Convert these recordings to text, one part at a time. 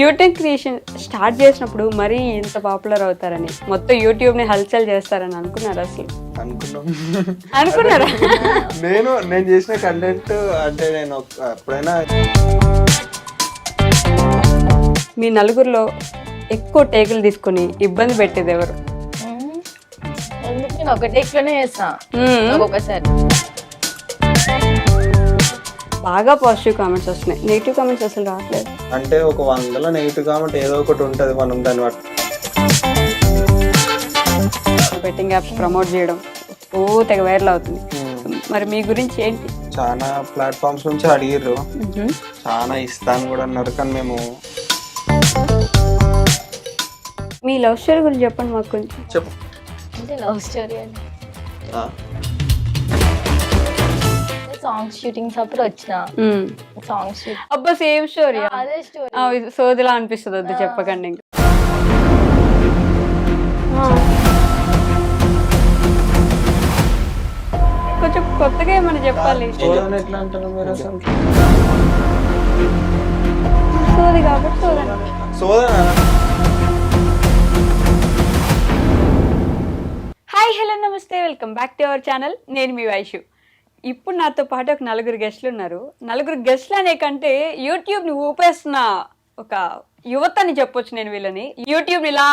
YouTube creation start చేసినప్పుడు మరీ ఇంత పాపులర్ అవుతారని, మొత్తం యూట్యూబ్ని హల్చల్ చేస్తారని అనుకున్నారు అసలు? అనుకున్నారా? నేను చేసిన కంటెంట్ అంటే నేను ఎప్పుడైనా మీ నలుగురిలో ఎక్కువ టేకులు తీసుకుని ఇబ్బంది పెట్టేది ఎవరు? ఎందుకు నేను ఒక టేక్లోనే చేస్తా ఒక్కొక్కసారి. బాగా పాజిటివ్ కామెంట్స్ వస్తున్నాయి, నెగిటివ్ కామెంట్స్ అసలు రావట్లేదు. అంటే ఒక 100లో నెగిటివ్ కామెంట్ ఏదో ఒకటి ఉంటుంది, మనం దాన్ని బట్టి. బెట్టింగ్ యాప్స్ ప్రమోట్ చేయడం తెగ వైరల్ అవుతుంది. మరి మీ గురించి ఏంటి? చాలా ప్లాట్ఫామ్స్ నుంచి అడిగిర్రు, చాలా ఇస్తాను కూడా అన్నారు, కానీ మేము మీ లవ్ స్టోరీ గురించి చెప్పండి మాకు కొంచెం. చెప్పు. అంటే లవ్ స్టోరీ అని సాంగ్స్ షూటింగ్స్ అప్పుడు వచ్చిన సాంగ్స్ షూట్. అబ్బా సేమ్ స్టోరీ. అదే స్టోరీ. సోదిలా అనిపిస్తుంది, వద్దు చెప్పకండి. ఇంకా కొంచెం కొత్తగా ఏమన్నా చెప్పాలి. ఎట్లా అంటారు మీరు అసలు? సోది కాబట్టి సోదన. సోదన. హాయ్, హలో, నమస్తే, welcome back to our channel. నేను మీ వైషు. ఇప్పుడు నాతో పాటు ఒక 4 గెస్ట్లు ఉన్నారు. 4 గెస్ట్లు అనే కంటే యూట్యూబ్ని ఊపేస్తున్న ఒక యువతని చెప్పొచ్చు నేను వీళ్ళని. యూట్యూబ్ని ఇలా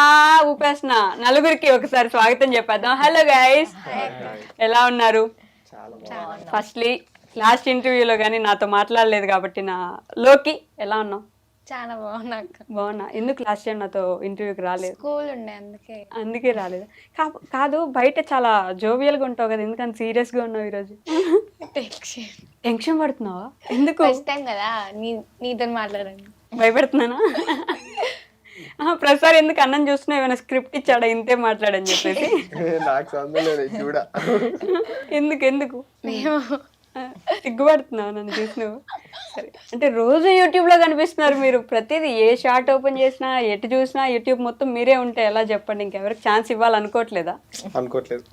ఊపేస్తున్న 4కి ఒకసారి స్వాగతం చెప్పేద్దాం. హలో గైస్, ఎలా ఉన్నారు? ఫస్ట్లీ లాస్ట్ ఇంటర్వ్యూలో కానీ నాతో మాట్లాడలేదు కాబట్టి నా లోకి ఎలా ఉన్నావు? చాలా బాగున్నా. ఎందుకు లాస్ట్ టైం నాతో ఇంటర్వ్యూకి రాలేదు? స్కూల్ ఉండే అందుకే రాలేదు. కాదు, బయట చాలా జోవియల్గా ఉంటావు కదా, ఎందుకని సీరియస్గా ఉన్నావు ఈరోజు? టెన్షన్ పడుతున్నావా? ఎందుకు? ఫస్ట్ టైం కదా నీతో మాట్లాడండి. భయపెడుతున్నానా? ప్రసాద్ ఎందుకు అన్నం చూస్తున్నా, ఏమైనా స్క్రిప్ట్ ఇచ్చాడా ఇంతే మాట్లాడని చెప్పేసి? నాకు సంబంధం లేదు చూడా. ఎందుకు సిగ్గుపడుతున్నావు నన్ను చూసి నువ్వు? సరే, అంటే రోజు యూట్యూబ్లో కనిపిస్తున్నారు మీరు. ప్రతిదీ ఏ షార్ట్ ఓపెన్ చేసినా, ఎటు చూసినా యూట్యూబ్ మొత్తం మీరే ఉంటే ఎలా చెప్పండి? ఇంకెవరికి ఛాన్స్ ఇవ్వాలనుకోవట్లేదా? అనుకోవట్లేదు.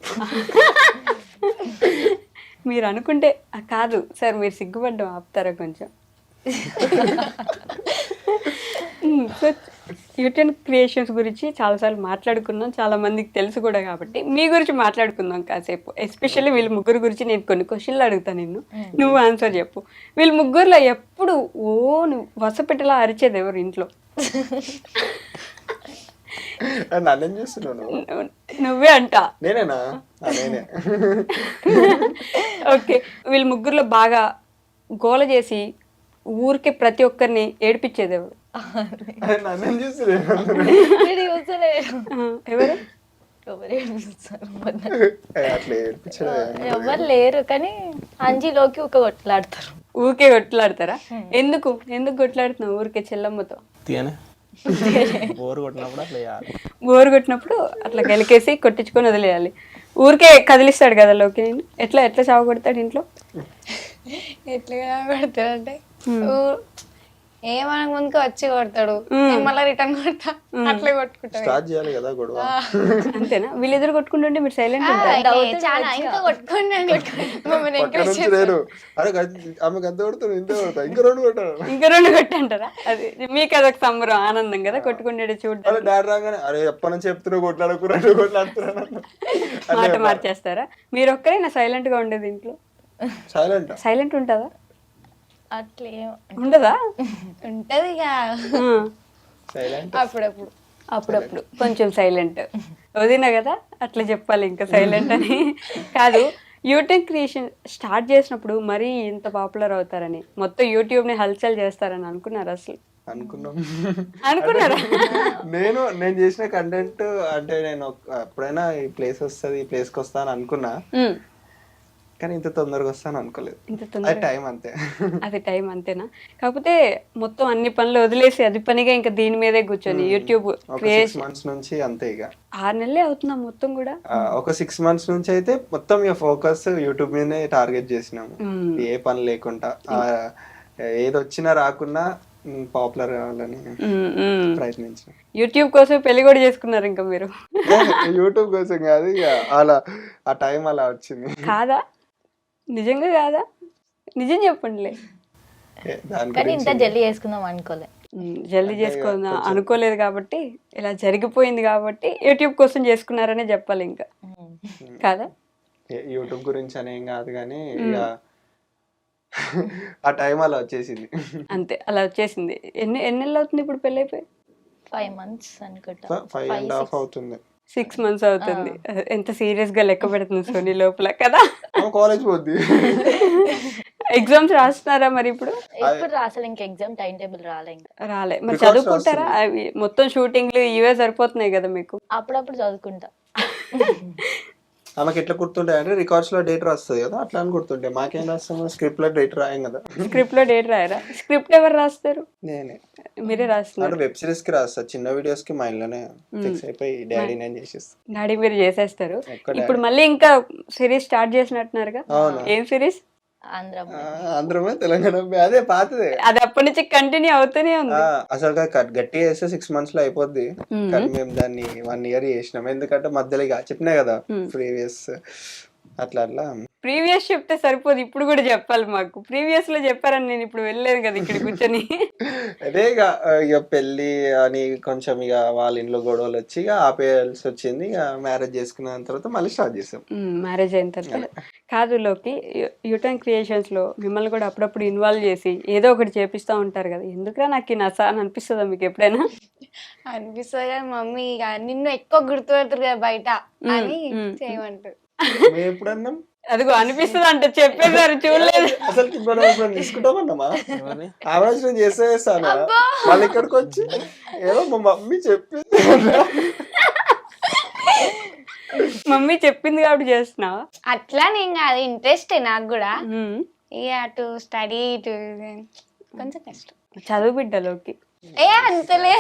మీరు అనుకుంటే కాదు సార్, మీరు సిగ్గుపడ్డం ఆపుతారా కొంచెం? సో యూట్యూబ్ క్రియేషన్స్ గురించి చాలాసార్లు మాట్లాడుకున్నాం, చాలా మందికి తెలుసు కూడా, కాబట్టి మీ గురించి మాట్లాడుకుందాం కాసేపు. ఎస్పెషల్లీ వీళ్ళ ముగ్గురు గురించి నేను కొన్ని క్వశ్చన్లు అడుగుతాను, నువ్వు ఆన్సర్ చెప్పు. వీళ్ళ ముగ్గురులో ఎప్పుడు నువ్వు వసపెట్టేలా అరిచేది ఎవరు ఇంట్లో? నన్ను చూస్తున్నాను. నువ్వే అంట. నేనేనా? నేనే. ఓకే, వీళ్ళ ముగ్గురులో బాగా గోల చేసి ఊరికే ప్రతి ఒక్కరిని ఏడిపించేది ఎవరు? నన్ను చూస్తున్నాను. ఎవరు? అట్లా ఏడిపించలేదు. ఎవరు లేరు, కానీ అంజీలోకి ఒక కొట్లాడతారు. ఊరికే కొట్లాడతారా? ఎందుకు కొట్లాడుతున్నావు ఊరికే చెల్లమ్మతో? బోర్ కొట్టినప్పుడు అట్లా చేయాలి. బోర్ కొట్టినప్పుడు అట్లా గెలికేసి కొట్టించుకొని వదిలేయాలి. ఊరికే కదిలిస్తాడు కదా లోకి. నేను ఎట్లా చావ కొడతాడు ఇంట్లో? ఎట్లా కొడతాడంటే ఏమనక ముందుకు వచ్చి కొడతాడు, మళ్ళీ రిటర్న్ కొడతా, అట్లా కొట్టుకుంటాడు. స్టార్ట్ చేయాలి కదా గొడవ. అంతేనా? వీళ్ళిద్దరు కొట్టుకుంటుంటే మీరు సైలెంట్ చాలా ఇంకా కొట్టుకోండి. అరే ఆమెకు అంత కొడతాను, ఇంత కొడతా, ఇంకా 2 కొట్టాను, ఇంకా 2 కొట్టంటారా? అది మీకు అదొక సంబరం, ఆనందం కదా కొట్టుకుంటే చూడండి. అరే డాడీ రాగానే అరే ఎప్పటి నుంచి చెప్తున్నా కొట్లాడకు, 2 కొట్లాడుతున్నాను మాట మార్చేస్తారా? మీరు ఒక్కరైనా సైలెంట్ గా ఉండేది ఇంట్లో? సైలెంట్ ఉంటుందా? అట్లే ఉండదా? ఉంటది ఇక అప్పుడప్పుడు కొంచెం సైలెంట్. వదినా కదా అట్లా చెప్పాలి, ఇంకా సైలెంట్ అని కాదు. యూట్యూబ్ క్రియేషన్ స్టార్ట్ చేసినప్పుడు మరీ ఇంత పాపులర్ అవుతారని, మొత్తం యూట్యూబ్ని హల్చల్ చేస్తారని అనుకున్నారు అసలు? అనుకున్నారా? నేను చేసిన కంటెంట్ అంటే నేను ఎప్పుడైనా ఈ ప్లేస్ వస్తుంది, ఈ ప్లేస్కి వస్తాను అనుకున్నా, కానీ ఇంత తొందరగా వస్తాను అనుకోలేదు. అది టైం అంతేనా? కాకపోతే మొత్తం అన్ని పనులు వదిలేసి అది పనిగా ఇంకా దీని మీదే కూర్చొని యూట్యూబ్ క్రియేషన్ మంత్స్ నుంచి అంతే. ఇక 6 నెలలే అవుతున్నా మొత్తం కూడా. ఒక 6 మంత్స్ నుంచి అయితే మొత్తం ఇక ఫోకస్ యూట్యూబ్ మీదనే టార్గెట్ చేసినాము, ఏ పని లేకుండా. ఏది వచ్చినా రాకున్నా పాపులర్ కావాలని ప్రయత్నించాం. యూట్యూబ్ కోసం పెళ్లి కూడా చేసుకున్నారు ఇంకా మీరు? యూట్యూబ్ కోసం కాదు, ఇక అలా ఆ టైం అలా వచ్చింది. కాదా? నిజంగా కాదా? నిజం చెప్పండిలే. కానీ ఇంత జల్దీ చేసుకుందాం అనుకోలే. జల్దీ చేసుకుందాం అనుకోలేదు కాబట్టి ఇలా జరిగిపోయింది కాబట్టి యూట్యూబ్ కోసం చేసుకున్నారనే చెప్పాలి ఇంకా కాదా. యూట్యూబ్ గురించి అనేం కాదు కానీ ఇక ఆ టైం అలా వచ్చేసింది. అంతే అలా వచ్చేసింది. ఎన్ని నెలలు అవుతుంది ఇప్పుడు పెళ్ళి అయిపోయి? 5 months అనుకుంటా. 5.5 అవుతుంది. 6 months అవుతుంది. ఎంత సీరియస్ గా లెక్క పెడుతుంది సోనీ లోపల కదా. కాలేజ్ పోద్ది. ఎగ్జామ్స్ రాస్తున్నారా మరి ఇప్పుడు? ఇప్పుడు రాసలే, ఇంకా ఎగ్జామ్ టైం టేబుల్ రాలే మరి చదువుకుంటారా? అవి మొత్తం షూటింగ్లు ఇవే సరిపోతున్నాయి కదా మీకు. అప్పుడప్పుడు చదువుకుంటా. ఆమెకి ఎట్లా గుర్తుంటాయి అంటే రికార్డ్స్ లో డేట్ రాస్తుంది కదా, అట్లా అని గుర్తుంటాయి. మాకేం రాస్తాము, స్క్రిప్ట్ లో డేట్ రాయం కదా. స్క్రిప్ట్ లో డేట్ రాయరా? స్క్రిప్ట్ ఎవరు రాస్తారు? నేనే. మీరే రాస్తున్నారు? వెబ్ సిరీస్ కి రాస్తా, చిన్న వీడియోస్ కి మా ఇంట్లోనే ఫిక్స్ అయిపోయి డాడీ నేను చేసేస్తాను. డాడీ మీరు చేసేస్తారు. ఇప్పుడు మళ్ళీ ఇంకా సిరీస్ స్టార్ట్ చేసినట్టున్నారుగా. ఏం సిరీస్? ఆంధ్రమే తెలంగాణ అదే పాతదే. అది అప్పటి నుంచి కంటిన్యూ అవుతూనే ఉంది. అసలు గట్టిగా చేస్తే 6 months లో అయిపోద్ది, కానీ మేము దాన్ని 1 year చేసినాం. ఎందుకంటే మధ్యలో ఇక చెప్పినా కదా ప్రీవియస్ అట్లా అట్లా. ప్రీవియస్ చెప్తే సరిపోదు, ఇప్పుడు కూడా చెప్పాలి మాకు. ప్రీవియస్ లో చెప్పారని నేను ఇప్పుడు వెళ్ళలేదు కదా ఇక్కడ కూర్చొని. అదే ఇక పెళ్లి అని కొంచెం ఇక వాళ్ళ ఇంట్లో గొడవలు వచ్చి ఇక ఆపేయాల్సి వచ్చింది. ఇక మ్యారేజ్ చేసుకున్న తర్వాత మళ్ళీ స్టార్ట్ చేసాం. మ్యారేజ్ అయిన తర్వాత కాదు లోకి, యూటర్న్ క్రియేషన్స్ లో మిమ్మల్ని కూడా అప్పుడప్పుడు ఇన్వాల్వ్ చేసి ఏదో ఒకటి చేపిస్తూ ఉంటారు కదా. ఎందుకురా నాకు ఈ నస అని అనిపిస్తుందా మీకు ఎప్పుడైనా? అనిపిస్తుంది కదా, మమ్మీ ఇక నిన్ను ఎక్కువ గుర్తుపెడతారు కదా బయట అని చేయమంటారు. మేము ఎప్పుడన్నాం అదిగో అనిపిస్తుంది అంటే చెప్పేసారు, చూడలేదు అసలు. మనం తీసుకుంటామన్నామా? ఆలోచన చేసేస్తాను మళ్ళీ ఇక్కడికి వచ్చి ఏదో మా మమ్మీ చెప్పింది. మమ్మీ చెప్పింది కాబట్టి చేస్తున్నావా? అట్లా నేను కాదు, ఇంట్రెస్ట్ నాకు కూడా. ఇక అటు స్టడీ ఇటు కొంచెం కష్టం. చదువు బిడ్డలోకి అంతలే.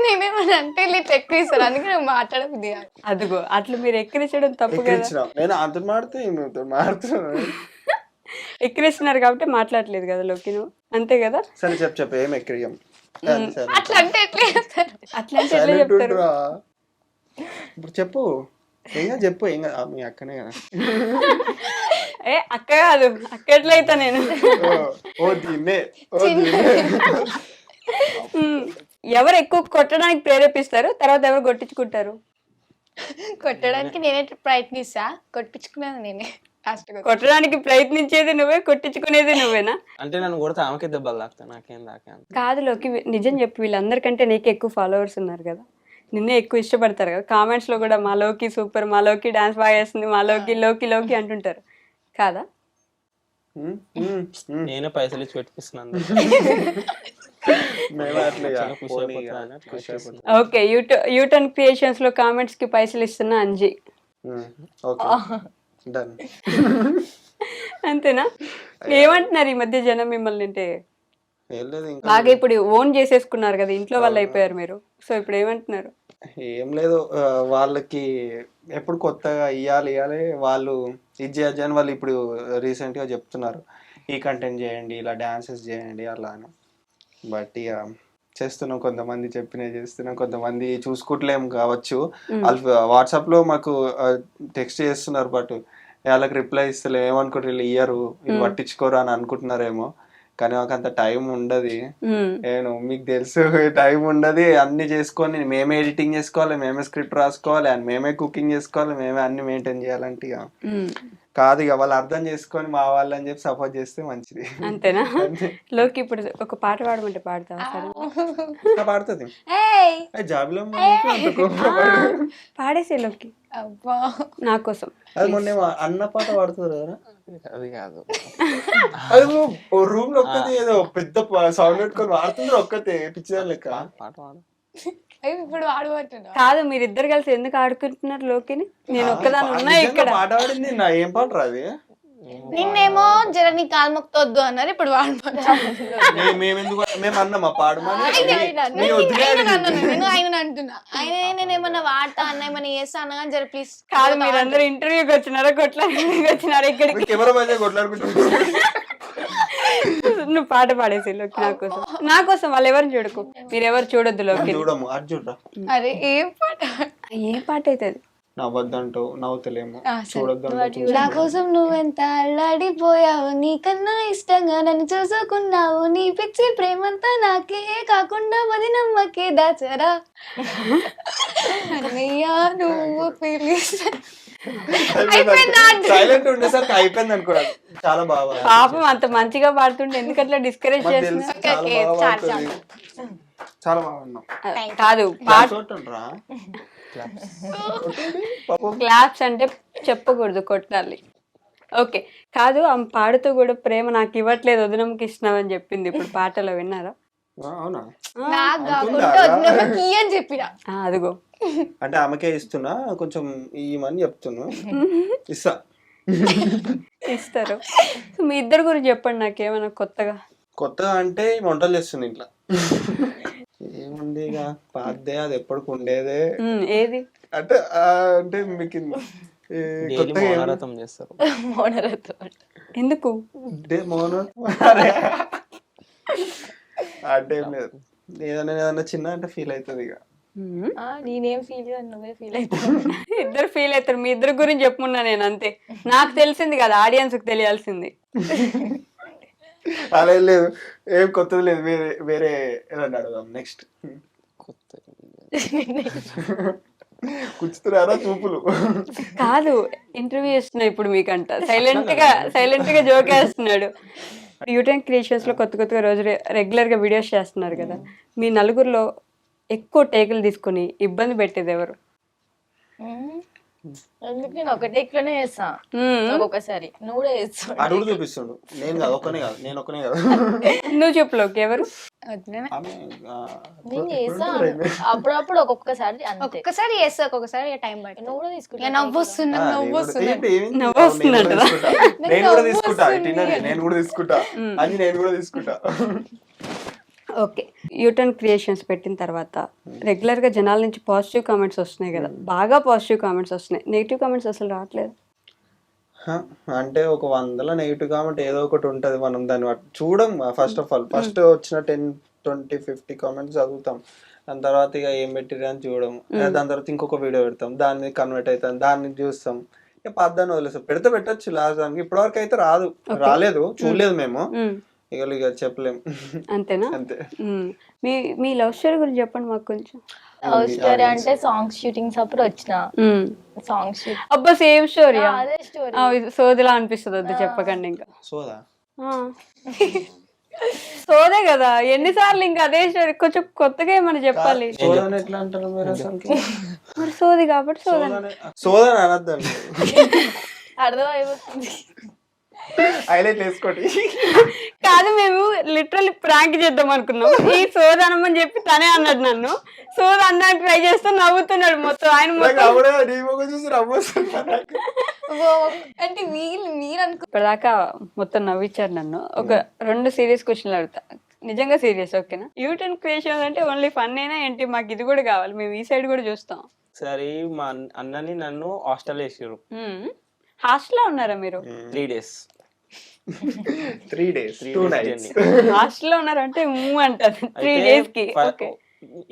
నేనేమన్నా అంటే ఎక్కువ ఇస్తాను, అందుకే నువ్వు మాట్లాడబుద్ది కాదు. అదిగో అట్లా మీరు ఎక్కిరించడం తప్పు కదా. నేను అంత మాడుతున్నాను. ఎక్కిరిస్తున్నారు కాబట్టి మాట్లాడలేదు కదా లోకి నువ్వు, అంతే కదా. సరే చెప్పు ఏం ఎక్కిరియం? అట్లా అంటే ఎట్లా చెప్తారు? ఇప్పుడు చెప్పు, ఏం చెప్పు. ఏం మీ అక్కనే కదా. అక్క కాదు, అక్క ఎట్లయితా నేను. ఎవరు ఎక్కువ కొట్టడానికి ప్రేరేపిస్తారు, తర్వాత ఎవరు కొట్టించుకుంటారు? కొట్టడానికి నేనే ప్రయత్నిస్తా, కొట్టించుకునేది నేనే. కొట్టడానికి ప్రయత్నించేది నువ్వే, కొట్టించుకునేది నువ్వేనా? అంటే నన్ను కొడితే ఆమెకే దెబ్బలు తాకుతా, నాకేం తాకా. కాదు లోకి, నిజం చెప్పు, వీళ్ళందరికంటే నీకు ఎక్కువ ఫాలోవర్స్ ఉన్నారు కదా, నిన్నే ఎక్కువ ఇష్టపడతారు కదా. కామెంట్స్ లో కూడా మా లోకి సూపర్, మా లోకి డాన్స్ బాగా చేస్తుంది, మా లోకి లోకి లోకి అంటుంటారు కాదా? నేనే పైసలు ఇచ్చి పెట్టిస్తున్నాను. ఓకే, యూటర్న్ క్రియేషన్స్ లో కామెంట్స్ కి పైసలు ఇస్తున్నా అంజీ. అంతేనా? ఏమంటున్నారు ఈ మధ్య జనం మిమ్మల్ని? అంటే బాగా ఇప్పుడు ఓన్ చేసేసుకున్నారు కదా, ఇంట్లో వాళ్ళు అయిపోయారు మీరు. సో ఇప్పుడు ఏమంటున్నారు? ఏం లేదు, వాళ్ళకి ఎప్పుడు కొత్తగా ఇయ్యాలి వాళ్ళు ఇది చేయొచ్చు అని వాళ్ళు ఇప్పుడు రీసెంట్ గా చెప్తున్నారు, ఈ కంటెంట్ చేయండి, ఇలా డాన్సెస్ చేయండి అలా అని. బట్ ఇక చేస్తున్నాం, కొంతమంది చెప్పినవి చేస్తున్నాం, కొంతమంది చూసుకుంటలేం కావచ్చు. వాళ్ళు వాట్సాప్ లో మాకు టెక్స్ట్ చేస్తున్నారు, బట్ వాళ్ళకి రిప్లై ఇస్తలేము. ఏమనుకుంటారు, వీళ్ళు ఇయ్యరు, వీళ్ళు పట్టించుకోరు అని అనుకుంటున్నారేమో. కానీ మాకు అంత టైం ఉండదు. నేను మీకు తెలుసు, టైం ఉండదు. అన్ని చేసుకొని మేమే ఎడిటింగ్ చేసుకోవాలి, మేమే స్క్రిప్ట్ రాసుకోవాలి, అండ్ మేమే కుకింగ్ చేసుకోవాలి, మేమే అన్ని మెయింటైన్ చేయాలంటే ఇక కాదు. ఇక వాళ్ళు అర్థం చేసుకొని మా వాళ్ళు అని చెప్పి సపోర్ట్ చేస్తే మంచిది. అంతేనా? లోకి ఇప్పుడు ఒక పాట పాడమంటే పాడతావా? పాడుతుంది జాబిలో పాడేసే లోకి నా కోసం. అది మొన్న అన్న పాట పాడుతుంది కదా, అది కాదు. అది రూమ్ లో ఒక్కతే ఏదో పెద్ద సౌండ్ పెట్టుకొని వాడుతుంది, ఒక్కతే పిచ్చిదాని లెక్క. పాట పాడు. ఇప్పుడు ఆడబోతున్నా కాదు, మీరిద్దరు కలిసి ఎందుకు ఆడుకుంటున్నారు లోకిని? నేను ఒక్కదాని ఉన్నా ఇక్కడ. పాట పాడింది నా ఏం పాట రాది. నిన్నేమో జర నీ కాలు మొక్కొద్దు అన్నారు, ఇప్పుడు మేము అన్నామా పాడమని? నేను ఆయన అంటున్నా, ఆయన నేనేమన్నా వాడతా అన్న ఏమన్నా చేస్తా అన్నా కానీ జర ప్లీజ్. కాదు, మీరందరూ ఇంటర్వ్యూకి వచ్చినారా కొట్లాడికి వచ్చినారా ఇక్కడికి? కెమెరా మధ్య కొట్లాడుకుంటున్నారు. నువ్వు పాట పాడేసి లోకి నా కోసం. నా కోసం వాళ్ళు ఎవరిని చూడకు, మీరెవరు చూడొద్దు లోకి. చూడము అది చూడరా. అరే ఏం పాట? ఏ పాట అవుతుంది? నవ్వద్దంటూ నవ్వుతలేము, సరే. చూడొద్దంటూ నా కోసం నువ్వెంత అల్లాడిపోయావు, నీకన్నా ఇష్టంగా నన్ను చూసుకున్నావు, నీ పిచ్చి ప్రేమంతా నాకే కాకుండా వదినమ్మకే దాచరా అన్నయ్యా నువ్వు సైలెంట్ ఉండేసరికి అయిపోయింది అనుకోరాదు. చాలా బాగా పాపం అంత మంచిగా పాడుతుంటే ఎందుకట్లా డిస్కరేజ్ మాకు చేస్తున్నా తెలుసు, చాలా బాగా పాడుతుంది. చాలా బాగున్నాం. కాదు కొట్టండ్రా. పాపం క్లాప్స్ అంటే చెప్పకూడదు, కొట్టాలి. ఓకే, కాదు ఆమె పాడుతూ కూడా ప్రేమ నాకు ఇవ్వట్లేదు వదినమ్మకి ఇస్తున్నావని చెప్పింది. ఇప్పుడు పాటలో విన్నారా? అవునా? నాకు కాకుండా వదినమ్మకి అని చెప్పిన. అదిగో అంటే ఆమెకే ఇస్తున్నా, కొంచెం ఇవ్వమని చెప్తున్నా, ఇస్తా. ఇస్తారు. సో మీ ఇద్దరు గురించి చెప్పండి నాకేమైనా కొత్తగా. కొత్తగా అంటే వంటలు చేస్తుంది ఇంట్లో. ఏముంది ఇక పాదే, అది ఎప్పటికి ఉండేదే. ఏది అంటే అంటే మీకు డైలీ కొత్తగా మౌనరథం చేస్తారు. ఎందుకు మౌనం అంటే ఏం లేదు, ఏదైనా చిన్న అంటే ఫీల్ అవుతుంది ఇక. నేనేం ఫీల్ నువ్వే ఫీల్ అవుతావు. ఇద్దరు ఫీల్ అవుతారు. మీ ఇద్దరు గురించి చెప్పుకున్నా నేను, అంతే. నాకు తెలిసింది కదా, ఆడియన్స్ కి తెలియాల్సింది. అలా ఏం లేదు, ఏం కొత్తది లేదు. వేరే వేరే ఏదన్నా అడుగుదాం నెక్స్ట్. కొత్త కూర్చుతున్నారా చూపులు? కాదు, ఇంటర్వ్యూ చేస్తున్నా ఇప్పుడు మీకంట. సైలెంట్ గా జోక్ వేస్తున్నాడు. యూటెన్ క్రియేషన్స్ లో కొత్తగా రోజు రెగ్యులర్ గా వీడియోస్ చేస్తున్నారు కదా. మీ నలుగురిలో ఎక్కువ టేకులు తీసుకుని ఇబ్బంది పెట్టేది ఎవరు? ఎందుకు నేను ఒకటే ఇట్లనే చేస్తా ఒక్కొక్కసారి, నువ్వు కూడా చేస్తావు. అడుగు చూపిస్తుండు. నేను కాదు, ఒక్కనే కాదు, నేను ఒక్కనే కాదు. నువ్వు చెప్పులోకి ఎవరు? ఆమె, నేను చేస్తా అప్పుడప్పుడు, ఒక్కొక్కసారి ఒక్కొక్కసారి చేస్తా, ఒక్కొక్కసారి టైం పడుతుంది. నువ్వు కూడా తీసుకుంటా. నవ్వొస్తున్నా నేను కూడా తీసుకుంటా, నేను కూడా తీసుకుంటా అని నేను కూడా తీసుకుంటా. ఓకే, యూటర్న్ క్రియేషన్స్ పెట్టిన తర్వాత రెగ్యులర్ గా జనాల నుంచి పాజిటివ్ కామెంట్స్ వస్తున్నాయి కదా, బాగా పాజిటివ్ కామెంట్స్ వస్తున్నాయి. నెగిటివ్ కామెంట్స్ అసలు రావట్లేదు. అంటే ఒక 100 నెగిటివ్ కామెంట్ ఏదో ఒకటి ఉంటది, మనం దాన్ని చూడం. ఫస్ట్ ఆఫ్ ఆల్ ఫస్ట్ వచ్చిన 10, 20, 50 కామెంట్స్ చదువుతాం. దాని తర్వాత ఇక ఏం పెట్టిరు అని చూడడం. దాని తర్వాత ఇంకొక వీడియో పెడతాం, దాన్ని కన్వర్ట్ అవుతాం, దాన్ని చూస్తాం, ఇక పద్దాన్ని వదిలేస్తాం. పెట్టచ్చు లాస్ట్ దానికి. ఇప్పటివరకు అయితే రాలేదు, చూడలేదు మేము. ఇక చెప్పలేం. అంతేనా? అంతే. మీ లవ్ స్టోరీ గురించి చెప్పండి మాకు కొంచెం. లవ్ స్టోరీ అంటే సాంగ్స్ షూటింగ్స్ అప్పుడు వచ్చిన సాంగ్స్ షూట్. అబ్బా సేమ్ స్టోరీ. అదే స్టోరీ. సోదిలా అనిపిస్తుంది, వద్దు చెప్పకండి ఇంకా. సోదా సోదే కదా, ఎన్నిసార్లు ఇంకా అదే స్టోరీ. కొంచెం కొత్తగా ఏమన్నా చెప్పాలి. సోదాని ఎట్లా అంటారు మీరు అసలు? మరి సోది కాబట్టి సోదాని అనద్దండి, అర్థం అయిపోతుంది. హైలైట్ వేసుకోండి. కాదు, మేము లిటరల్లీ ప్రాంక్ చేద్దాం అనుకున్నాం. ఈ సోదనమని చెప్పి తనే అన్నాడు నన్ను. సోద అన్నాక ట్రై చేస్తూ నవ్వుతున్నాడు మొత్తం. ఆయన అంటే మీరు అనుకో. ఇప్పటిదాకా మొత్తం నవ్వించాడు నన్ను. ఒక 2 సీరియస్ క్వశ్చన్లు అడుగుతా, నిజంగా సీరియస్, ఓకేనా? యూటర్న్ క్రియేషన్ అంటే ఓన్లీ ఫన్ అయినా ఏంటి? మాకు ఇది కూడా కావాలి, మేము ఈ సైడ్ కూడా చూస్తాం. సరే, మా అన్నని నన్ను హాస్టల్ వేసారు. హాస్టల్లో ఉన్నారా మీరు? 3 days. 3 days 2 nights హాస్టల్లో ఉన్నారంటే అంటారు 3 days కి.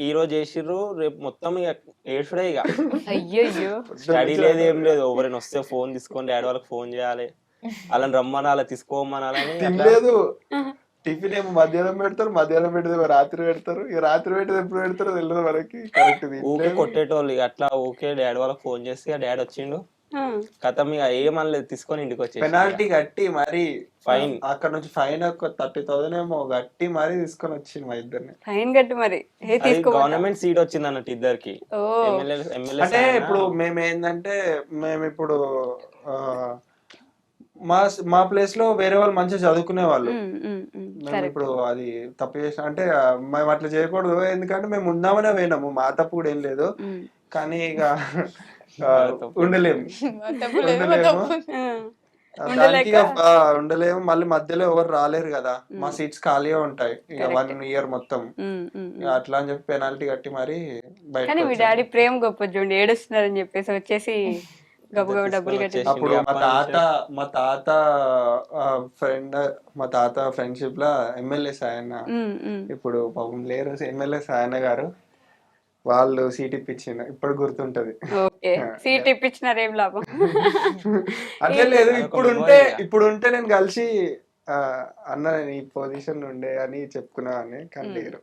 ఈ రోజు చేసిర్రు, రేపు మొత్తం ఇక ఏడ్చుడే. ఇక అయ్యో, స్టడీ లేదు, ఏం లేదు. ఎవరైనా వస్తే ఫోన్ తీసుకొని డాడీ వాళ్ళకి ఫోన్ చేయాలి, వాళ్ళని రమ్మని, అలా తీసుకోమనాలని. లేదు, టిఫిన్ ఏమో మధ్యాహ్నం పెడతారు, మధ్యాహ్నం పెట్టేది రాత్రి పెడతారు, ఇక రాత్రి పెట్టేది ఎప్పుడు పెడతారో తెలియదు మనకి. ఊకే కొట్టేటోళ్ళు. ఇక అట్లా ఓకే డాడీ వాళ్ళకి ఫోన్ చేస్తే డాడీ వచ్చిండు, కథ ఇక ఏమనలేదు, తీసుకొని ఇంటికి వచ్చి పెనాల్టీ కట్టి మరి ఫైన్, అక్కడ నుంచి ఫైన్ ఒక 30,000 ఏమో కట్టి మరి తీసుకొని వచ్చింది మా ఇద్దరిని. ఫైన్ కట్టి మరి గవర్నమెంట్ సీట్ వచ్చింది అన్నట్టు ఇద్దరికి. అంటే ఇప్పుడు మేము ఏంటంటే, మేము ఇప్పుడు మా ప్లేస్ లో వేరే వాళ్ళు మంచిగా చదువుకునే వాళ్ళు. మేము ఇప్పుడు అది తప్పు చేసిన అంటే మేము అట్లా చేయకూడదు, ఎందుకంటే మేము ఉందామనే పోయినాము, మా తప్పు కూడా ఏం లేదు. కానీ ఇక ఉండలేము. మళ్ళీ మధ్యలో ఎవరు రాలేరు కదా, మా సీట్స్ ఖాళీగా ఉంటాయి ఇక 1 year మొత్తం. అట్లా అని చెప్పి పెనాల్టీ కట్టి మరి బయట. మీ డాడీ ప్రేమ గొప్ప చూడండి, ఏడుస్తున్నారని చెప్పేసి వచ్చేసి గబగబ డబ్బులు కట్టి. అప్పుడు మా తాత ఫ్రెండ్షిప్ లా ఎమ్మెల్యే సాయన్న, ఇప్పుడు పాపం లేరు ఎమ్మెల్యే సాయన్న గారు, వాళ్ళు సీట్ ఇప్పించిన ఇప్పుడు గుర్తుంటది. ఓకే, సీట్ ఇప్పించినారు, ఏం లాభం. అట్లే లేదు, ఇప్పుడు ఉంటే నేను కలిసి అన్న నేను ఈ పొజిషన్ ఉండే అని చెప్పుకున్నాను, కానీ లేరు.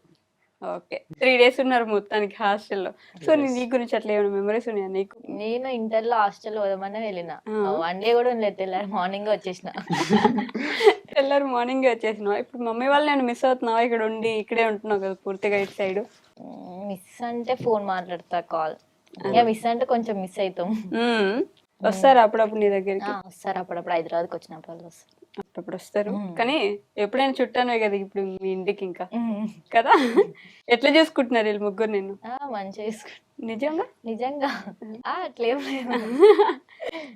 ఓకే, 3 days ఉన్నారు మొత్తానికి హాస్టల్లో. సో నీ గురించి అట్లా ఏమైనా మెమరీస్ ఉన్నాయా నీకు? నేను ఇంటర్లో హాస్టల్ పోదామని వెళ్ళిన, 1 day కూడా ఉండలేదు, తెల్లారి మార్నింగ్ వచ్చేసిన. తెల్లారు మార్నింగ్ వచ్చేసినావు. ఇప్పుడు మమ్మీ వాళ్ళు నేను మిస్ అవుతున్నావా? ఇక్కడ ఉండి ఇక్కడే ఉంటున్నావు కదా పూర్తిగా ఇటు సైడ్. మిస్ అంటే ఫోన్ మాట్లాడతా, కాల్. ఇక మిస్ అంటే కొంచెం మిస్ అవుతాం. వస్తారు అప్పుడప్పుడు నీ దగ్గరికి? వస్తారు అప్పుడప్పుడు, హైదరాబాద్కి వచ్చినప్పుడు వాళ్ళు వస్తారు. అప్పుడప్పుడు వస్తారు, కానీ ఎప్పుడైనా చుట్టాను కదా ఇప్పుడు మీ ఇంటికి ఇంకా కదా. ఎట్లా చూసుకుంటున్నారు వీళ్ళు ముగ్గురు నిన్ను? మంచిగా చూసుకుంటా. నిజంగా? నిజంగా అట్లేం లేదు.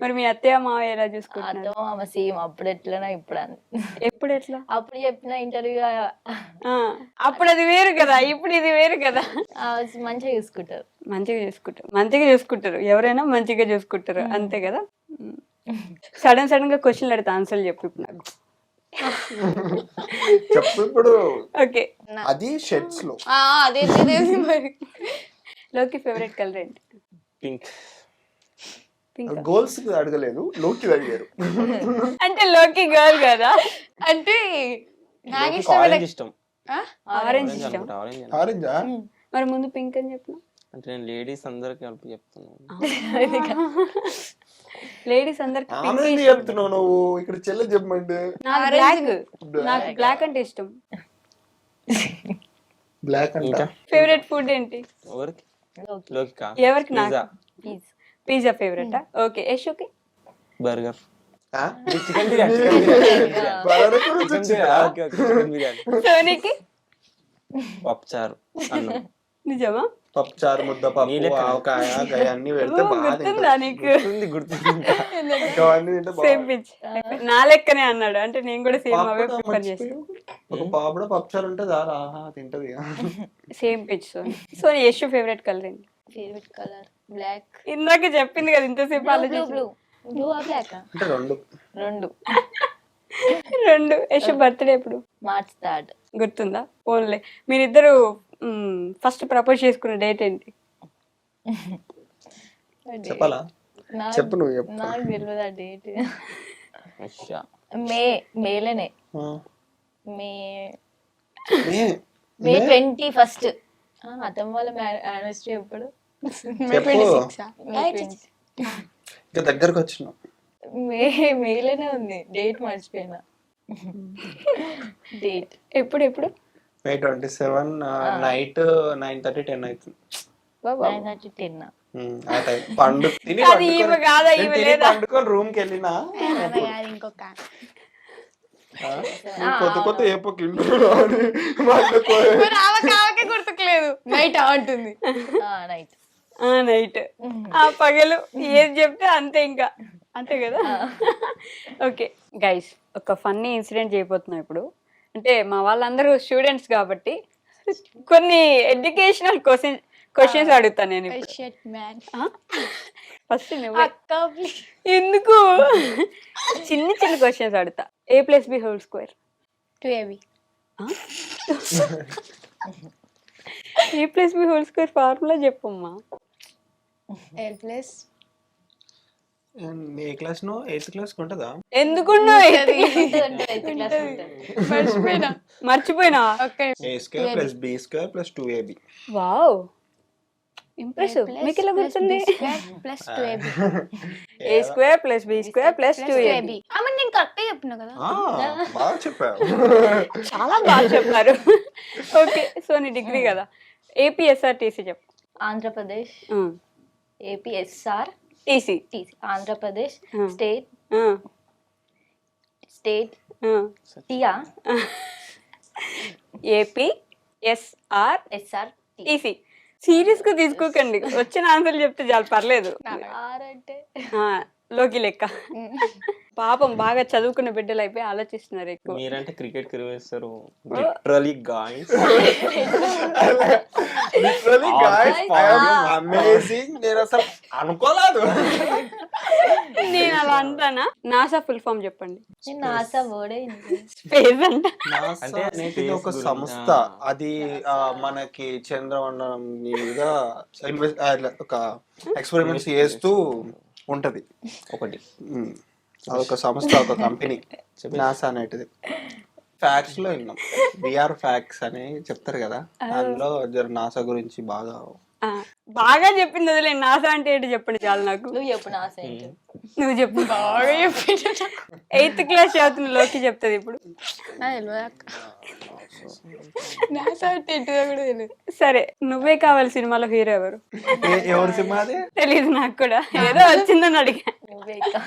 మరి మీ అత్తయ్య మావయ్య ఎలా చూసుకుంటున్నారు? అతో మామ సేమ్, అప్పుడు ఎట్లనా ఇప్పుడు ఎప్పుడు ఎట్లా? అప్పుడు చెప్పిన ఇంటర్వ్యూ అప్పుడు అది వేరు కదా, ఇప్పుడు ఇది వేరు కదా. మంచిగా చూసుకుంటారు. మంచిగా చూసుకుంటారు, ఎవరైనా మంచిగా చూసుకుంటారు, అంతే కదా. సడన్ గా క్వశ్చన్లు అడితే ఆన్సర్లు చెప్పు ఇప్పుడు నాకు. చెప్పు ఇప్పుడు. ఓకే, అది షర్ట్స్ లో అదే మరి. లోకి ఫేవరెట్ కలర్ ఏంటి? పింక్. గోల్స్ అడగలేదు, లోకి అడిగారు. అంటే లోకి గర్ల్ కదా, అంటే ఆరెంజ్ ఇష్టం. ఆరెంజ్ ఇష్టం. ఆరెంజా? మరి ముందు పింక్ అని చెప్పిన. అంటే నేను లేడీస్ అందరికి కలిపి చెప్తున్నాను. లేడీస్ అందరికి చెప్తున్నావు నువ్వు, ఇక్కడ చెల్లె చెప్పమంటే. నాకు బ్లాక్ అంటే ఇష్టం. బ్లాక్ అంటే ఫేవరెట్ ఫుడ్ ఏంటి? ఎవరికి? నాకు పిజ్జా ఫేవరెట్. ఓకే, యశుకి? బర్గర్. సోనీకి? పప్పుచారు అన్నం. నిజమా? పప్పుచారు, ముద్ద పప్పు, ఆవకాయ, అన్ని పెడితే గుర్తుందా నీకు? బాగా. సేమ్ పిచ్, నా లెక్కనే అన్నాడు. అంటే నేను కూడా సేమ్ అవే ప్రిఫర్ చేస్తాను. ఒక పాపడ పప్పుచారు ఉంటది, తింటది. Same pitch. So Yashu favourite colour ఏంటి? Favourite colour black. ఇందాక చెప్పింది కదా, ఇంతసేపు బ్లూ బ్లాక్ అంటే రెండు. యశు బర్త్డే ఎప్పుడు? March 3rd. గుర్తుందా? ఓన్లీ మీరిద్దరు ఫస్ట్ ప్రపోజ్ చేసుకున్న డేట్ ఏంటి? చెప్పాలా? చెప్పు నువ్వు. నాకు తెలియదు ఆ డేట్. మేలేనే. మే 21st. అతను వాళ్ళ యానివర్సరీ ఎప్పుడు? ఇంకా దగ్గరకు వచ్చినావు. మేలేనే ఉంది, డేట్ మర్చిపోయినా. డేట్ ఎప్పుడు? May 27 నైట్ 9:30, 10 అవుతుంది. 9:30, 10. ఆ టైం పండుకొని రూమ్ కి వెళ్ళినా ఇంకొక కొత్త ఏపోకి గుర్తుకులేదు. నైట్ అంటుంది. నైట్ నైట్ ఆ పగలు ఏది చెప్తే అంతే, ఇంకా అంతే కదా. ఓకే గైస్, ఒక ఫన్నీ ఇన్సిడెంట్ చేయబోతున్నాం ఇప్పుడు. అంటే మా వాళ్ళందరూ స్టూడెంట్స్ కాబట్టి కొన్ని ఎడ్యుకేషనల్ క్వశ్చన్స్ అడుగుతాను నేను. ఫస్ట్ ఎందుకు చిన్న క్వశ్చన్స్ అడుగుతా. A+B² 2AB. A+B² ఫార్ములా చెప్పమ్మా. ఏ క్లాస్ నో 8th క్లాస్ ఉంటదా? ఎందుకున్నా మర్చిపోయినా. A² + B² + 2AB. Wow, impressive. మీకు ఎలా గుర్తుంది? A² + B² + 2AB. నేను కరెక్టే చెప్పినా కదా. బాగా చెప్పావు, చాలా బాగా చెప్పారు. ఓకే, సో నీ డిగ్రీ కదా. APSRTC చెప్పు. Andhra Pradesh. APSR TC. Andhra Pradesh state టియా. APSRTC. Serious గా తీసుకోకండి, వచ్చిన ఆన్సర్లు చెప్తే చాలు, పర్లేదు. లోకి లెక్క. పాపం బాగా చదువుకున్న బిడ్డలు అయిపోయి ఆలోచిస్తున్నారు ఎక్కువ. మీరంటే క్రికెట్ వేస్తారు. Literally guys, amazing. నేను అసలు అనుకోలేదు. నేను అలా అంతానా? నాసా ఫుల్ ఫామ్ చెప్పండి. నేను నాసా వర్డే స్పేస్ అంట. నాసా అంటే అనేది ఒక space సంస్థ. గురించి. అది మనకి చంద్రమండలం మీద ఒక ఎక్స్పెరిమెంట్స్ చేస్తూ ఉంటది ఒకటి ఉమ్. అదొక సంస్థ, ఒక కంపెనీ నాసా అనేటిది. ఫ్యాక్స్ లో విన్నాం, విఆర్ ఫ్యాక్స్ అని చెప్తారు కదా, అందులో నాసా గురించి బాగా ఆ, బాగా చెప్పింది వదిలే. నాసా అంటే ఏంటి చెప్పండి చాలు నాకు. నువ్వు చెప్పు నాసా ఏంటి? నువ్వు చెప్పు. బాగా చెప్పి 8th క్లాస్ చదువుతున్న లోకి చెప్తుంది ఇప్పుడు. నాసా అంటే ఏంటిదో కూడా తెలియదు. సరే, నువ్వే కావాలి సినిమాలో హీరో ఎవరు? ఎవరి సినిమా అది? తెలీదు నాకు కూడా, ఏదో వచ్చిందని అడిగా. నువ్వే ఇక.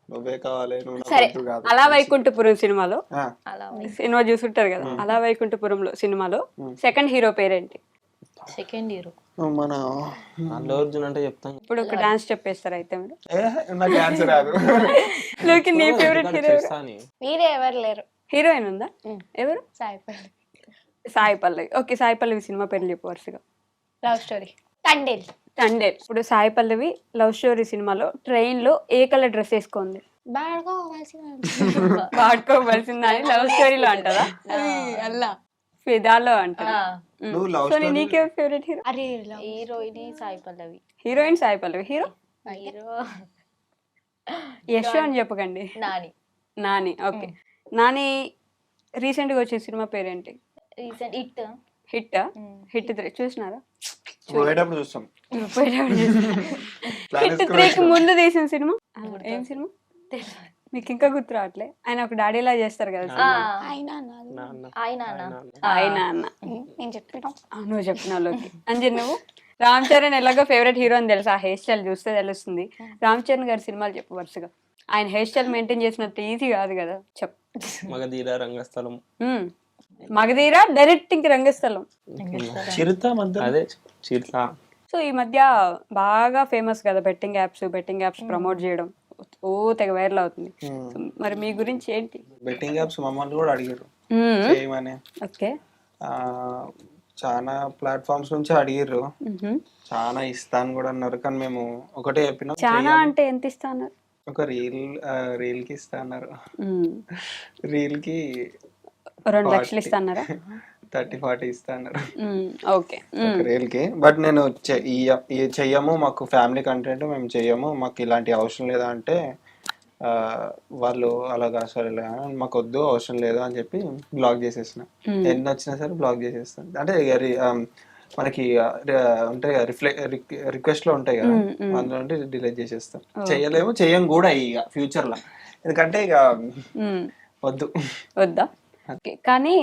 నువ్వే కావాలి, నువ్వు నాకు సరే, వద్దు కాదు. అలా వైకుంఠపురం సినిమాలో, ఆ, అలా సినిమా చూసుంటారు కదా, అలా వైకుంఠపురంలో సినిమాలో సెకండ్ హీరో పేరేంటి? సెకండ్ ఇయర్ మన అల్లు అర్జున్ అంటే చెప్తాను. ఇప్పుడు ఒక డాన్స్ చెప్పేస్తారు అయితే మీరు. నాకు ఆన్సర్ రాదు. లోకి నీ ఫేవరెట్ హీరో చేస్తా అని. మీరే ఎవరు లేరు. హీరోయిన్ ఉందా? ఎవరు? సాయిపల్లి. సాయి పల్లవి. ఓకే, సాయి పల్లవి సినిమా పేర్లు చెప్పు వరుసగా. Love story, Thandel. తండేల్. ఇప్పుడు సాయి పల్లవి లవ్ స్టోరీ సినిమాలో ట్రైన్ లో ఏ కలర్ డ్రెస్ వేసుకుంది? బాగా వాడుకోవలసిందని లవ్ స్టోరీలో అంటారా? అల్లా ఫిదాలో అంటారా? నువ్వు లవ్ సో నీకెవరు ఫేవరెట్ హీరో? అరే heroine Sai Pallavi. Heroine Sai Pallavi, hero hero Yash అని చెప్పకండి. నాని. నాని. ఓకే, నాని రీసెంట్ గా వచ్చిన సినిమా పేరేంటి? Recent hit. హిట్. హిట్ 3 చూసినారా? పోయేటప్పుడు చూస్తాం. హిట్ 3కి ముందు తీసిన సినిమా ఏం సినిమా మీకు ఇంకా గుర్తు రావట్లే? ఆయన ఒక డాడీలా చేస్తారు కదా సినిమా. ఆయన అన్న నేను చెప్పినా. నువ్వు చెప్పినలోకి అంజన్. నువ్వు రామ్ చరణ్ ఎలాగో ఫేవరెట్ హీరో అని తెలుసు, ఆ హెయిర్ స్టైల్ చూస్తే తెలుస్తుంది. రామ్ చరణ్ గారి సినిమాలు చెప్పు వరుసగా. ఆయన హెయిర్ స్టైల్ మెయింటైన్ చేసినట్టు ఈజీ కాదు కదా, చెప్పు. మగధీర, రంగస్థలం, మగధీర, డైరెక్ట్ ఇంక రంగస్థలం. చిరుత మధ్య అదే చిరుత. సో ఈ మధ్య బాగా ఫేమస్ కదా బెట్టింగ్ యాప్స్ ప్రమోట్ చేయడం, ఓ తెగ వైరల్ అవుతుంది. సో మరి మీ గురించి ఏంటి? బెట్టింగ్ యాప్స్ మమ్మల్ని కూడా అడిగారు చేయమని. ఓకే, చాలా ప్లాట్ఫామ్స్ నుంచి అడిగారు, చాలా ఇస్తాను కూడా అన్నారు. కానీ మేము ఒకటే చెప్పినాం, చాలా అంటే ఎంత ఇస్తా అన్నారు? ఒక రీల్ కి ఇస్తా అన్నారు. రీల్ కి 2 లక్షలు ఇస్తా అన్నారా? 30-40 ఇస్తా అన్నారు ఓకే. రీల్ కి. బట్ నేను చెయ్యము, మాకు ఫ్యామిలీ కంటెంట్ మేము చెయ్యము, మాకు ఇలాంటి అవసరం లేదా అంటే వాళ్ళు అలాగా సరే మాకు వద్దు అవసరం లేదు అని చెప్పి బ్లాక్ చేసేసిన. ఎన్ని వచ్చినా సరే బ్లాక్ చేసేస్తాను. అంటే మనకి ఉంటాయి రిక్వెస్ట్ లో ఉంటాయి కదా, అందులో డిలీట్ చేసేస్తాం. చెయ్యం కూడా ఇక ఫ్యూచర్ లో, ఎందుకంటే ఇక వద్దా. కానీ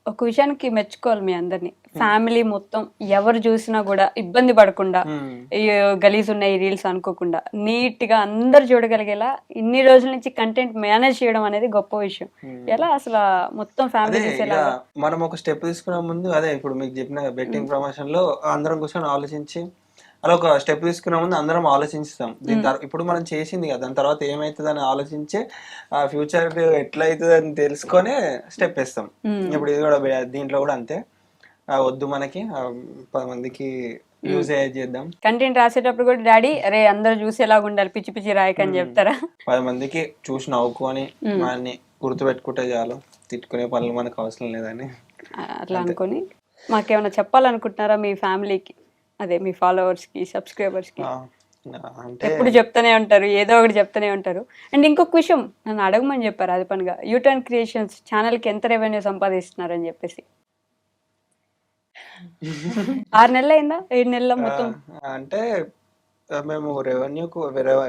ఒక విషయానికి మెచ్చుకోవాలి మీ అందరినీ, ఫ్యామిలీ మొత్తం ఎవరు చూసినా కూడా ఇబ్బంది పడకుండా, గలీజ్ ఉన్నాయి రీల్స్ అనుకోకుండా నీట్ గా అందరు చూడగలిగేలా ఇన్ని రోజుల నుంచి కంటెంట్ మేనేజ్ చేయడం అనేది గొప్ప విషయం. ఎలా అసలు మొత్తం ఫ్యామిలీ చూసేలా? మనం ఒక స్టెప్ తీసుకునే ముందు, అదే ఇప్పుడు మీకు చెప్పిన బెట్టింగ్ ప్రమోషన్ లో అందరం కూర్చొని ఆలోచించి, అలా ఒక స్టెప్ తీసుకునే ముందు అందరం ఆలోచిస్తాం. దీని తర్వాత ఇప్పుడు మనం చేసింది కదా, దాని తర్వాత ఏమవుతుంది అని ఆలోచించి ఆ ఫ్యూచర్ ఎట్లా అవుతుంది అని తెలుసుకొని స్టెప్ వేస్తాం. ఇప్పుడు ఇది కూడా దీంట్లో కూడా అంతే, వద్దు మనకి 10 మందికి యూజ్ అయ్యేది చేద్దాం. కంటెంట్ రాసేటప్పుడు కూడా డాడీ అరే అందరు చూసేలాగా ఉండాలి, పిచ్చి పిచ్చి రాయకని చెప్తారా? 10 మందికి చూసి నవ్వుకొని మనని గుర్తుపెట్టుకుంటే చాలు, తిట్టుకునే పనులు మనకు అవసరం లేదని అట్లా అనుకొని. మాకేమైనా చెప్పాలనుకుంటున్నారా మీ ఫ్యామిలీకి, అదే మీ ఫాలోవర్స్ కి, సబ్స్క్రైబర్స్ కి? అంటే ఎప్పుడు చెప్తూనే ఉంటారు, ఏదో ఒకటి చెప్తూనే ఉంటారు. అండ్ ఇంకొక విషయం నన్ను అడగమని చెప్పారు, అది పనిగా యూటర్న్ క్రియేషన్స్ ఛానల్ కి ఎంత రెవెన్యూ సంపాదిస్తున్నారు అని చెప్పేసి. 6 నెలలు అయిందా, 7 నెలల మొత్తం? అంటే మేము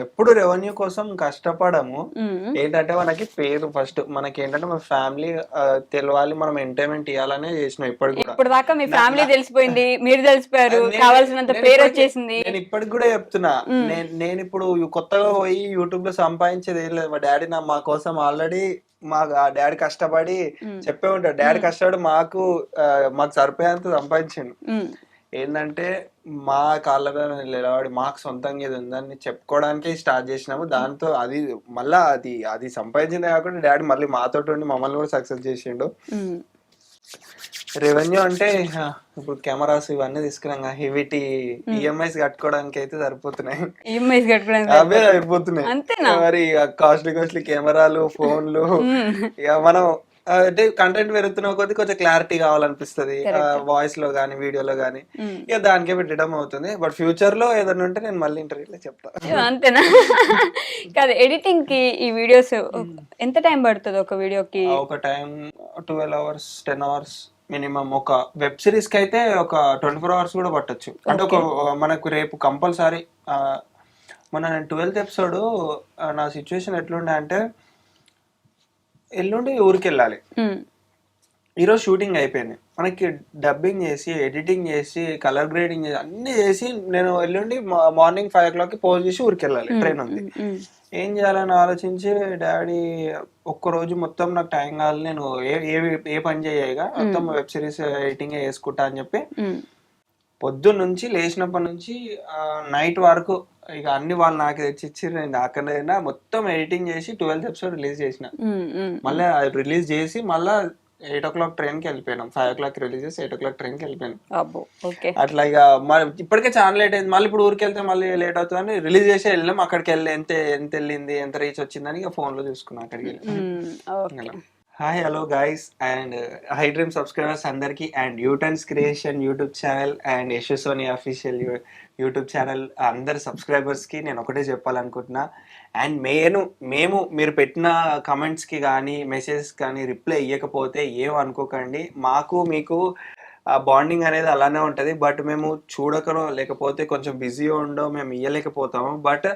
ఎప్పుడు రెవెన్యూ కోసం కష్టపడము. ఏంటంటే మనకి పేరు ఫస్ట్, మనకి ఏంటంటే మన ఫ్యామిలీ తెలవాలి, మనం ఎంటర్టైన్మెంట్ ఇవ్వాలనే చేసినాం. ఇప్పుడు దాకా మీ ఫ్యామిలీ తెలిసిపోయింది, మీరు తెలిసిపోయారు, కావాల్సినంత పేరు వచ్చేసింది. నేను ఇప్పటికి కూడా చెప్తున్నా, నేను ఇప్పుడు కొత్తగా పోయి యూట్యూబ్ లో సంపాదించేది ఏం లేదు. మా డాడీ మా కోసం ఆల్రెడీ డాడీ కష్టపడి చెప్పే ఉంటాడు, డాడీ కష్టపడి మాకు సరిపోయేంత సంపాదించిండు. ఏంటంటే మా కాళ్ళ మీద నిలబడి మాకు సొంతంగా ఏది ఉందని చెప్పుకోవడానికి స్టార్ట్ చేసినాము. దాంతో అది మళ్ళా అది సంపాదించిందే కాకుండా డాడీ మళ్ళీ మాతో ఉండి మమ్మల్ని కూడా సక్సెస్ చేసిండు. రెవెన్యూ అంటే ఇప్పుడు కెమెరాస్ ఇవన్నీ తీసుకున్నాం హెవీటీ ఈఎంఐస్ కట్టుకోవడానికి అయితే సరిపోతున్నాయి. ఈఎంఐస్ కట్టుకోవడానికి అవే సరిపోతున్నాయి అంతేనా? మరి కాస్ట్లీ కెమెరాలు ఫోన్లు ఇక మనం అంటే కంటెంట్ పెరుగుతున్న కొద్ది కొంచెం క్లారిటీ కావాలనిపిస్తుంది వాయిస్ లో గానీ వీడియోలో గానీ, ఇక దానికే పెట్టడం అవుతుంది. బట్ ఫ్యూచర్ లో ఏదైనా ఉంటే నేను మళ్ళీ ఇంటర్వ్యూలో చెప్తా. అంతేనా? కాదు, ఎడిటింగ్ కి ఈ వీడియోస్ ఎంత టైం పడుతుంది ఒక వీడియోకి? ఒక టైం 12 hours 10 hours మినిమం. ఒక వెబ్ సిరీస్ కి అయితే ఒక 24 hours కూడా పట్టొచ్చు. అంటే ఒక మనకు రేపు కంపల్సరీ మొన్న నేను 12th episode నా సిచ్యువేషన్ ఎట్లుండే అంటే ఎల్లుండి ఊరికి వెళ్ళాలి, ఈరోజు షూటింగ్ అయిపోయింది, మనకి డబ్బింగ్ చేసి ఎడిటింగ్ చేసి కలర్ గ్రేడింగ్ చేసి అన్ని చేసి నేను ఎల్లుండి మార్నింగ్ 5 o'clock పోజ్ చేసి ఊరికి వెళ్ళాలి, ట్రైన్ ఉంది. ఏం చేయాలని ఆలోచించి డాడీ ఒక్కరోజు మొత్తం నాకు టైం కావాలి, నేను ఏ పని చేయగా మొత్తం వెబ్ సిరీస్ ఎడిటింగ్ చేసుకుంటా అని చెప్పి పొద్దున్న నుంచి లేచినప్పటి నుంచి నైట్ వరకు ఇక అన్ని వాళ్ళు నాకు తెచ్చిచ్చి నేను అక్కడైనా మొత్తం ఎడిటింగ్ చేసి 12th episode రిలీజ్ చేసిన. మళ్ళీ రిలీజ్ చేసి మళ్ళీ 8 o'clock ట్రైన్ కి వెళ్ళిపోయినాం. 5 o'clock రిలీజ్ చేసి 8 o'clock ట్రైన్ కి వెళ్ళిపోయాను. అట్లా ఇక ఇప్పటికే చాలా లేట్ అయింది, మళ్ళీ ఇప్పుడు ఊరికి వెళ్తే మళ్ళీ లేట్ అవుతుందని రిలీజ్ చేసి వెళ్ళాం. అక్కడికి వెళ్ళి ఎంత వెళ్ళింది ఎంత రీచ్ వచ్చిందని ఇక ఫోన్ లో చూసుకున్నాం అక్కడికి వెళ్ళి. Hi hello guys and hi dream subscribers అందరికి and U turns creation YouTube channel and Yashu Soni official YouTube channel అందరి సబ్స్క్రైబర్స్ కి నేను ఒకటే చెప్పాలనుకుంటున్నా. అండ్ మేము మీరు పెట్టిన కమెంట్స్ కి కానీ మెసేజెస్ కానీ రిప్లై ఇవ్వకపోతే ఏం అనుకోకండి, మాకు మీకు బాండింగ్ అనేది అలానే ఉంటుంది. బట్ మేము చూడకనో లేకపోతే కొంచెం బిజీగా ఉండో మేము ఇవ్వలేకపోతాము. బట్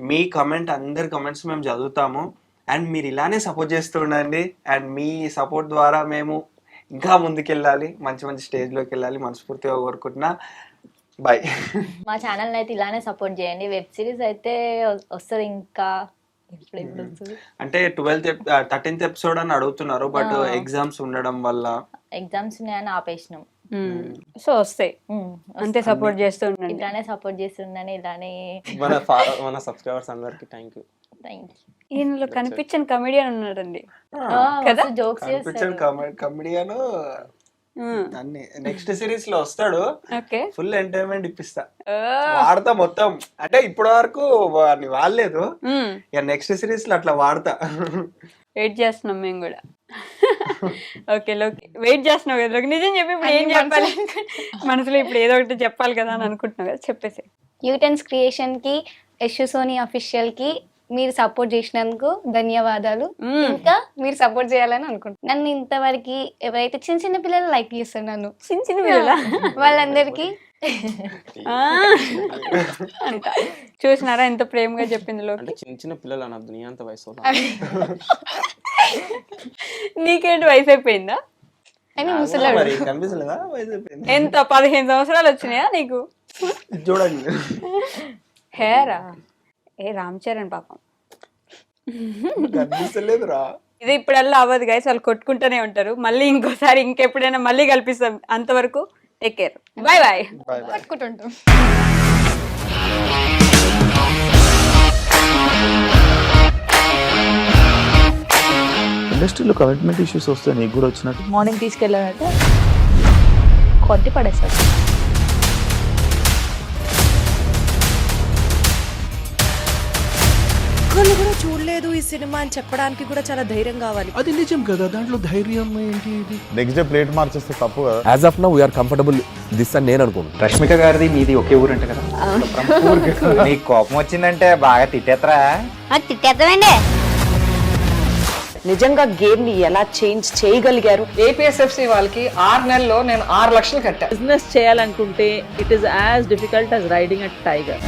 మీ కమెంట్ అందరి కమెంట్స్ మేము చదువుతాము అండ్ మీరు ఇలానే సపోర్ట్ చేస్తూ ఉండండి. అండ్ మీ సపోర్ట్ ద్వారా మేము ఇంకా ముందుకెళ్ళాలి, మంచి మంచి స్టేజ్లోకి వెళ్ళాలి మనస్ఫూర్తిగా కోరుకుంటున్నా. బాయ్. మా ఛానల్ అయితే ఇలానే సపోర్ట్ చేయండి. వెబ్ సిరీస్ అయితే వస్తుంది ఇంకా అంటే 13th episode అని అడుగుతున్నారు, బట్ ఎగ్జామ్స్ ఉండడం వల్ల ఎగ్జామ్స్ ఉన్నాయని ఆపేసినాం. సో వస్తాయి, అంతే సపోర్ట్ చేస్తూ ఉండండి. ఇలానే సపోర్ట్ చేస్తుండని ఇలానే మన సబ్స్క్రైబర్స్ అందరికి థ్యాంక్ యూ. ఈయనలో కనిపించని కమెడియన్ ఉన్నాడండి కదా, జోక్స్ కమెడియన్ అన్ని నెక్స్ట్ సిరీస్ లో వస్తాడు. ఫుల్ ఎంటర్టైన్మెంట్ ఇప్పిస్తా, వాడతా మొత్తం. అంటే ఇప్పటి వరకు వాడలేదు, ఇక నెక్స్ట్ సిరీస్ లో అట్లా వాడతా. వెయిట్ చేస్తున్నాం మేము కూడా. ఓకే లోకి వెయిట్ చేస్తున్నావు కదా, నిజం చెప్పి ఇప్పుడు ఏం చెప్పాలి మనసులో, ఇప్పుడు ఏదో ఒకటి చెప్పాలి కదా అని అనుకుంటున్నావు కదా, చెప్పేసి. యూటెన్స్ క్రియేషన్ కి యశు సోని అఫీషియల్ కి మీరు సపోర్ట్ చేసినందుకు ధన్యవాదాలు. ఇంకా మీరు సపోర్ట్ చేయాలని అనుకుంటున్నాను. నన్ను ఇంతవరకు ఎవరైతే చిన్న చిన్న పిల్లలు లైక్ చేస్తారు, నన్ను చిన్న పిల్లల వాళ్ళందరికీ అంట చూసినారా ఎంత ప్రేమగా చెప్పింది లోకి. చిన్న పిల్లలు అనద్దు, నీ అంత వయసు. నీకేంటి వయసు అయిపోయిందా? ఎంత 15 సంవత్సరాలు వచ్చినాయా నీకు? చూడండి హేరా ఏ రామ్ చరణ్ పాపం ఇది ఇప్పుడల్లా అవ్వదు గైస్, వాళ్ళు కొట్టుకుంటూనే ఉంటారు. మళ్ళీ ఇంకోసారి ఇంకెప్పుడైనా మళ్ళీ కల్పిస్తాం. అంతవరకు టేక్ కేర్, బాయ్ బాయ్. పట్టుకుంటుంటాం. ఇండస్ట్రీలో కమిట్మెంట్ ఇష్యూస్ వస్తే నీకు కూడా వచ్చినట్టు? మార్నింగ్ తీసుకెళ్ళాలంటే కొట్టి పడేస్తారు. ఒక్కళ్ళు కూడా చూడలేదు ఈ సినిమా అని చెప్పడానికి కూడా చాలా ధైర్యం కావాలి. అది నిజం కదా, దాంట్లో ధైర్యం ఏంటి? నెక్స్ట్ డే ప్లేట్ మార్చేస్తే తప్పు కదా. As of now we are comfortable this అని నేను అనుకుంటున్నాను. రష్మిక గారిది మీది ఒకే ఊరు అంటే కదా. నీకు కోపం వచ్చిందంటే బాగా తిట్టేత్తరా? తిట్టేద్దామండి. నిజంగా గేమ్ ని ఎలా చేంజ్ చేయగలిగారు? ఏపీఎస్ఎఫ్సి వాళ్ళకి 6 నెలల్లో నేను 6 లక్షలు కట్టా. బిజినెస్ చేయాలనుకుంటే it is as difficult as riding a tiger.